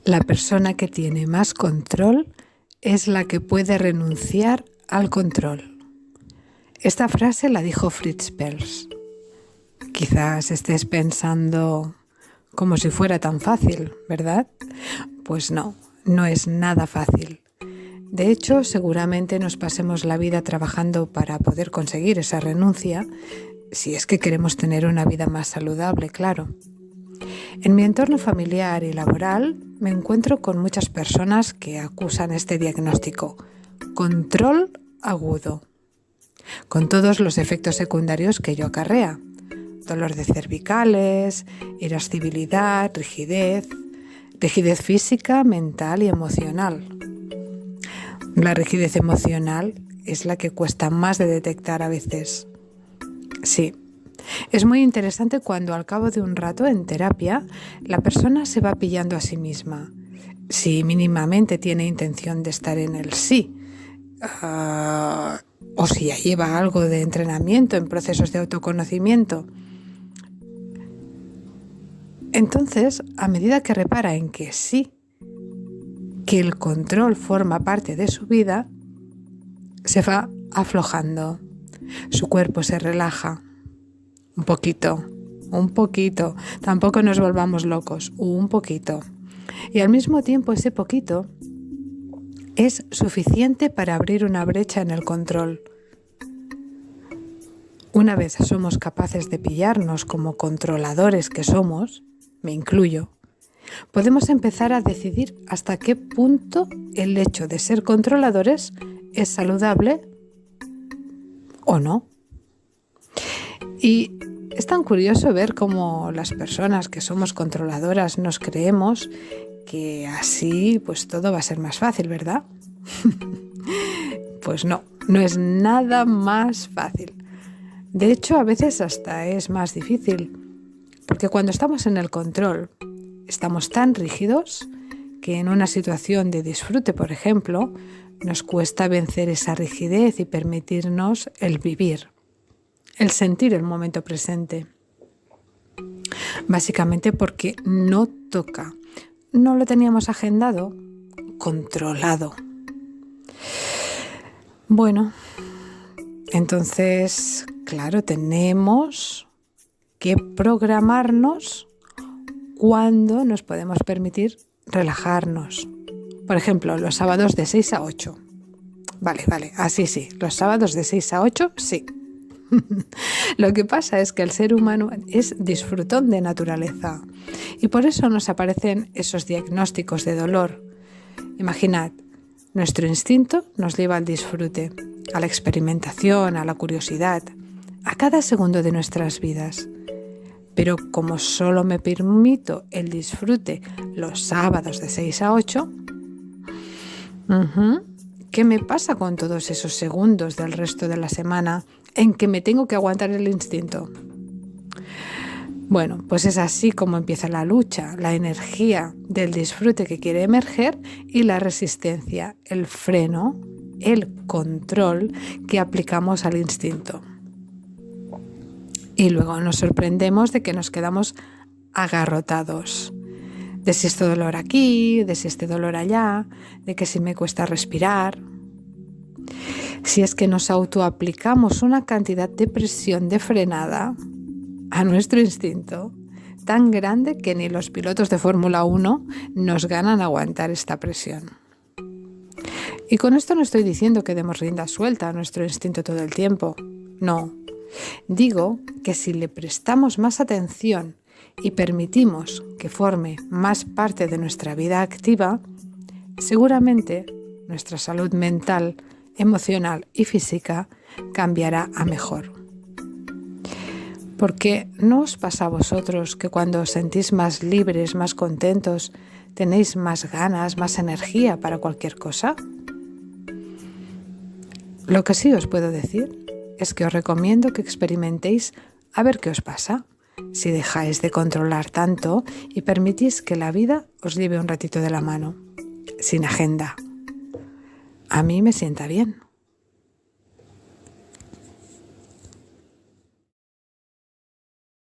La persona que tiene más control es la que puede renunciar al control. Esta frase la dijo Fritz Perls. Quizás estés pensando como si fuera tan fácil, ¿verdad? Pues no, no es nada fácil. De hecho, seguramente nos pasemos la vida trabajando para poder conseguir esa renuncia, si es que queremos tener una vida más saludable, claro. En mi entorno familiar y laboral me encuentro con muchas personas que acusan este diagnóstico: control agudo, con todos los efectos secundarios que ello acarrea: dolor de cervicales, irascibilidad, rigidez física, mental y emocional. La rigidez emocional es la que cuesta más de detectar a veces. Sí. Es muy interesante cuando al cabo de un rato en terapia la persona se va pillando a sí misma, si mínimamente tiene intención de estar en el sí, o si ya lleva algo de entrenamiento en procesos de autoconocimiento. Entonces, a medida que repara en que sí, que el control forma parte de su vida, se va aflojando, su cuerpo se relaja. Un poquito, tampoco nos volvamos locos, un poquito. Y al mismo tiempo ese poquito es suficiente para abrir una brecha en el control. Una vez somos capaces de pillarnos como controladores que somos, me incluyo, podemos empezar a decidir hasta qué punto el hecho de ser controladores es saludable o no. Y es tan curioso ver cómo las personas que somos controladoras nos creemos que así pues todo va a ser más fácil, ¿verdad? Pues no es nada más fácil. De hecho, a veces hasta es más difícil, porque cuando estamos en el control, estamos tan rígidos que en una situación de disfrute, por ejemplo, nos cuesta vencer esa rigidez y permitirnos el vivir, el sentir el momento presente. Básicamente porque no toca, no lo teníamos agendado, controlado. Bueno, entonces, claro, tenemos que programarnos cuando nos podemos permitir relajarnos. Por ejemplo, los sábados de 6 a 8. Vale, así sí, los sábados de 6 a 8, sí. Lo que pasa es que el ser humano es disfrutón de naturaleza y por eso nos aparecen esos diagnósticos de dolor. Imaginad, nuestro instinto nos lleva al disfrute, a la experimentación, a la curiosidad, a cada segundo de nuestras vidas. Pero como solo me permito el disfrute los sábados de 6 a 8, ¿qué me pasa con todos esos segundos del resto de la semana en que me tengo que aguantar el instinto? Bueno, pues es así como empieza la lucha, la energía del disfrute que quiere emerger y la resistencia, el freno, el control que aplicamos al instinto. Y luego nos sorprendemos de que nos quedamos agarrotados. De si este dolor aquí, de si este dolor allá, de que si me cuesta respirar. Si es que nos autoaplicamos una cantidad de presión de frenada a nuestro instinto tan grande que ni los pilotos de Fórmula 1 nos ganan aguantar esta presión. Y con esto no estoy diciendo que demos rienda suelta a nuestro instinto todo el tiempo. No. Digo que si le prestamos más atención y permitimos que forme más parte de nuestra vida activa, seguramente nuestra salud mental, emocional y física cambiará a mejor. Porque ¿no os pasa a vosotros que cuando os sentís más libres, más contentos, tenéis más ganas, más energía para cualquier cosa? Lo que sí os puedo decir es que os recomiendo que experimentéis a ver qué os pasa si dejáis de controlar tanto y permitís que la vida os lleve un ratito de la mano, sin agenda. A mí me sienta bien.